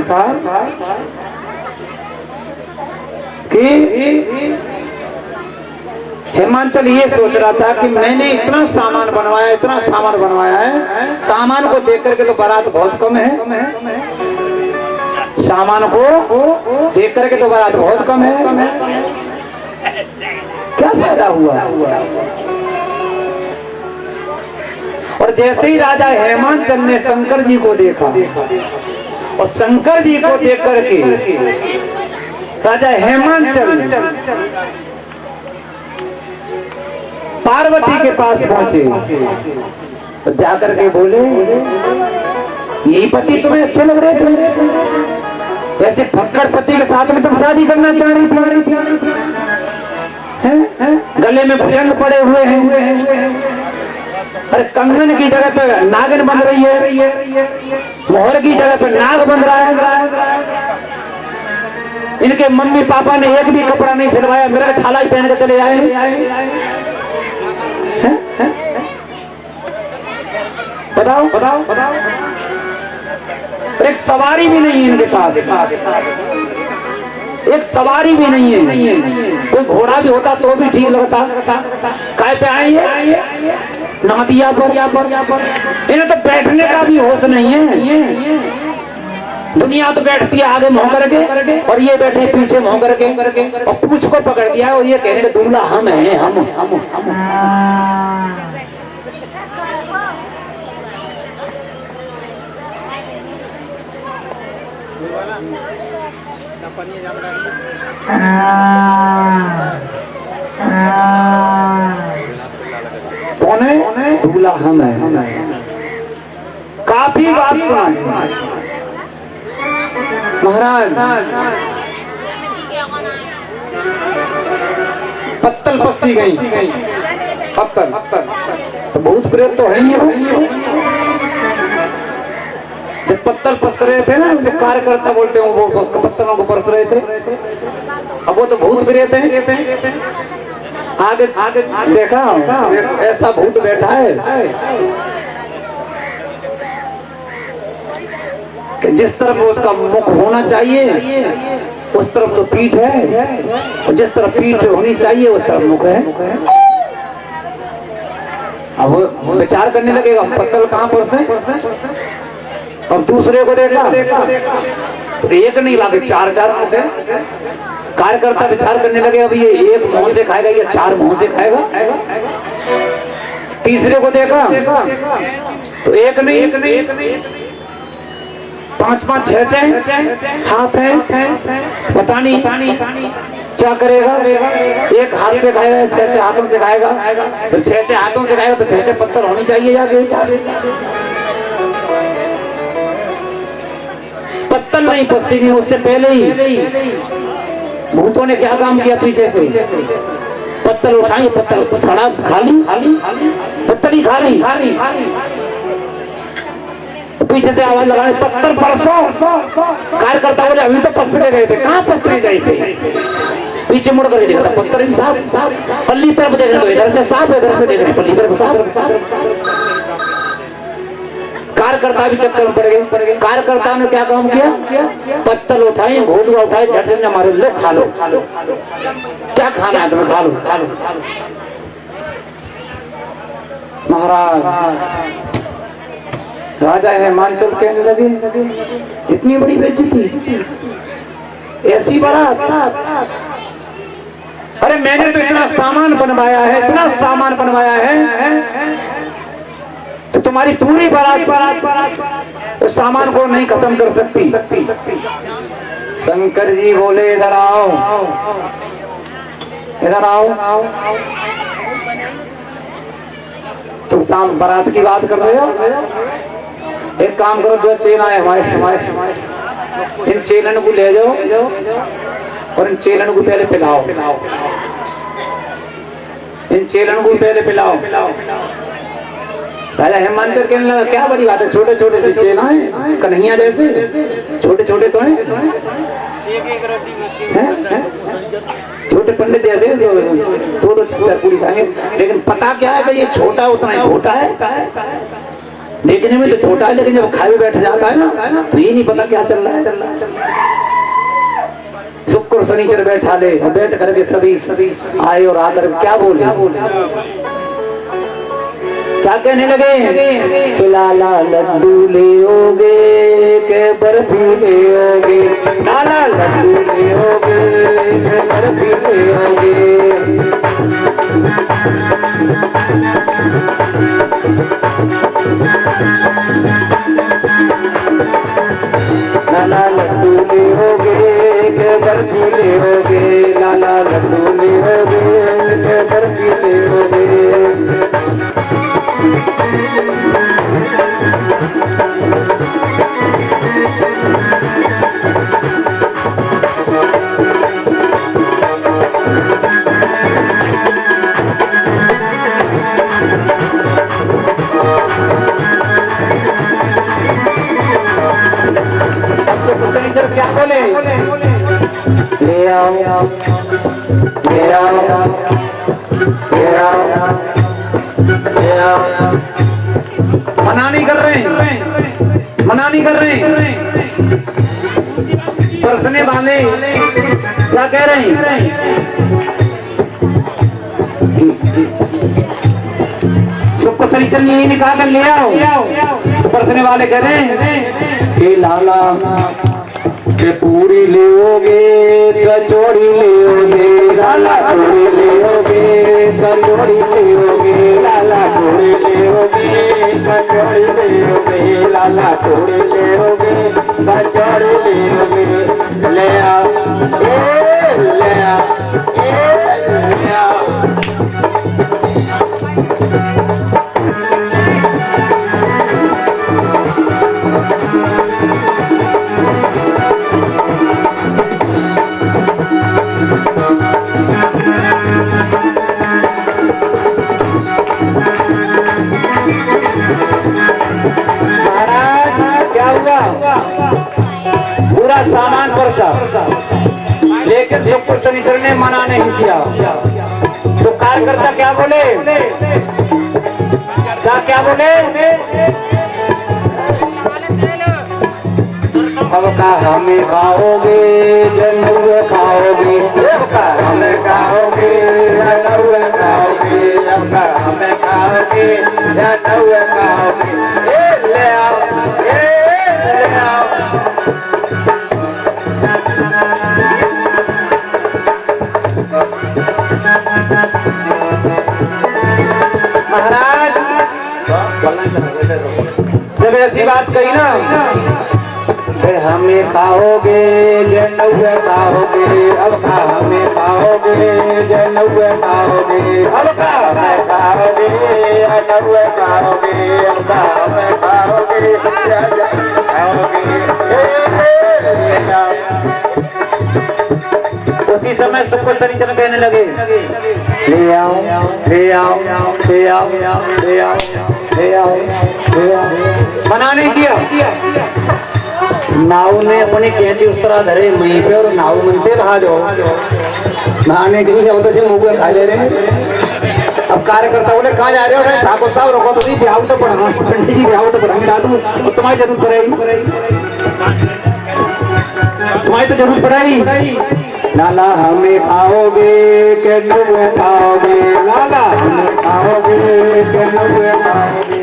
था कि हेमांचल ये सोच रहा था कि मैंने इतना सामान बनवाया है, सामान को देख करके तो बारात बहुत कम है, सामान को देख करके तो बारात बहुत कम है, क्या फायदा हुआ। और जैसे ही राजा हेमांचल ने शंकर जी को देखा और शंकर जी को देख करके राजा हेमांचल पार्वती के पास पहुंचे तो जाकर के बोले, यही पति तुम्हें अच्छे लग रहे थे, ऐसे फक्कड़ पति के साथ में तुम शादी करना चाह रही थी, गले में भुजंग पड़े हुए हैं, अरे कंगन की जगह पे नागिन बन रही है, मोहर की जगह पे नाग बन रहा है, इनके मम्मी पापा ने एक भी कपड़ा नहीं सिलवाया, मेरा छाला ही पहन के चले आए। बताओ एक सवारी भी नहीं है इनके पास, एक सवारी भी नहीं है, कोई घोड़ा भी होता तो भी ठीक लगता, काय पे आए ये नदिया पर, इन्हें तो बैठने का भी होश नहीं है। दुनिया तो बैठती है आगे मुंह करके और ये बैठे पीछे मुंह करके और पूछ को पकड़ दिया और ये कहने के दूल्हा हम हैं, हम। कौन है? दूल्हा हम है। काफी बात सुना महाराज। पत्तल पस्सी गई, पत्तल तो भूत प्रेत तो है ही। जब पत्तल पस रहे थे ना, जो कार्यकर्ता बोलते हैं वो पत्तलों को परस रहे थे, अब वो तो भूत प्रेत हैं। आगे देखा ऐसा भूत बैठा है कि जिस तरफ उसका मुख होना चाहिए उस तरफ तो पीठ है, और जिस तरफ पीठ होनी चाहिए उस तरफ मुख है। अब वो विचार करने लगेगा पत्तल कहाँ पर से। अब दूसरे को देखा तो एक नहीं लागे चार मुख है। कार्यकर्ता विचार करने लगे अब ये एक मुंह से खाएगा या चार मुंह से खाएगा। तीसरे को देखा तो एक नहीं पांच छह हाथ है, पता नहीं क्या करेगा। एक हाथ से खाएगा, छह हाथों से खाएगा। तो छह हाथों से खाएगा तो छह पत्थर होनी चाहिए जाके। पत्तल नहीं पसेगी, उससे पहले ही भूतों ने क्या काम किया, पीछे से पत्तल उठाई, पत्तल सड़ा खाली, पत्तल ही खाली। पीछे से आवाज लगाने पत्थर परसों। कार्यकर्ता बोले अभी तो पसरे गए थे, कहाँ पसरे गए थे। पीछे मुड़ कर देखा था पत्थर भी साफ, पल्ली तरफ देख रहे तो इधर से साफ, इधर से देख रहे पल्ली तरफ साफ। कार्यकर्ता भी चक्कर में पड़ गए। कार्यकर्ता ने क्या काम किया, पत्तल उठाए, घोलुआ उठाए, झट से मारे, लो खा लो, क्या खाना है तुम्हें, खा लो। महाराज राजा हेमांचल कहने लगे इतनी बड़ी बेइज्जती, ऐसी बारात। अरे मैंने तो इतना सामान बनवाया है, इतना सामान बनवाया है, तो तुम्हारी पूरी बारात उस सामान को नहीं खत्म कर सकती। शंकर जी बोले इधर आओ, इधर आओ। तुम शाम बारात की बात कर रहे हो, एक काम करो, दो चेला है हमारे, इन चेलन को ले जाओ और इन चेलन को पहले पिलाओ, इन चेलन को पहले पिलाओ। राजा हेमांचल कहने लगा क्या बड़ी बात है, छोटे छोटे से चेला हैं, कन्हैया जैसे छोटे छोटे तो हैं, छोटे पंडित जैसे दो छह पूरी खाएंगे, लेकिन पता क्या है कि ये छोटा उतना ही छोटा है। देखने में तो छोटा है, लेकिन जब खाए बैठ जाता है ना तो ये नहीं पता क्या चल रहा है। शुक्र शनिचर बैठा ले, बैठ करके सभी आए और आकर क्या बोले, क्या कहने लगे कि लाला लड्डू लेओगे के बर्फी लेओगे, लाला लड्डू लेओगे के बर्फी लेओगे। लाला लड्डू लेओगे के बर्फी लेओगे, लाला लड्डू लेओगे के बर्फी लेओगे। क्या बोले, ले आओ ले आओ ले आओ ले आओ। मना नहीं कर रहे, मना नहीं कर रहे। परसने वाले क्या कह रहे हैं, सबको शनिचर ने यही निकाल कर ले आओ। तो परसने वाले कह रहे हैं कि लाला के पूरी लेओगे कचौड़ी लेओगे, लाला पूरी लेओगे कचौड़ी लेओगे, लाला पूरी लेओगे कचौड़ी लेओगे, लाला पूरी लेओगे कचौड़ी लेओगे। ले आओ ले आओ ले आओ। पूरा सामान पर सब, लेकिन शुक्र शनिचर ने मना नहीं किया। तो कार्यकर्ता क्या बोले, क्या बोले, अब का हमें खाओगे जन्नत खाओगे, अब का हमें खाओगे जन्नत खाओगे, अब का हमें खाओगे जन्नत खाओगे। ले आओ ले आओ। महाराज जब ऐसी बात कही ना, हमें खाओगे जन्नत खाओगे, अब का हमें खाओगे जन्नत खाओगे, अब का हमें खाओगे जन्नत खाओगे, अब का हमें खाओगे खाओगे। उसी समय सबको शनिचर कहने लगे ले आओ ले आओ ले आओ ले आओ ले आओ ले आओ। मना नहीं किया। नाव ने अपनी कैंची उस तरह धरे वहीं पे और नाव मनते रहा जाओ नहाने के लिए, तो मुंह पे खा ले रहे हैं। अब कार्यकर्ता बोले कहाँ जा रहे हो, ठाकुर साहब रोको तो ब्याह तो पढ़ाना, पंडित जी ब्याह तो पढ़ाना दूँ, तुम्हारी जरूरत पड़ेगी, तुम्हारी तो जरूरत पड़ेगी। लाला हमें खाओगे के नुए खाओगे, लाला हमें खाओगे के नुए खाओगे।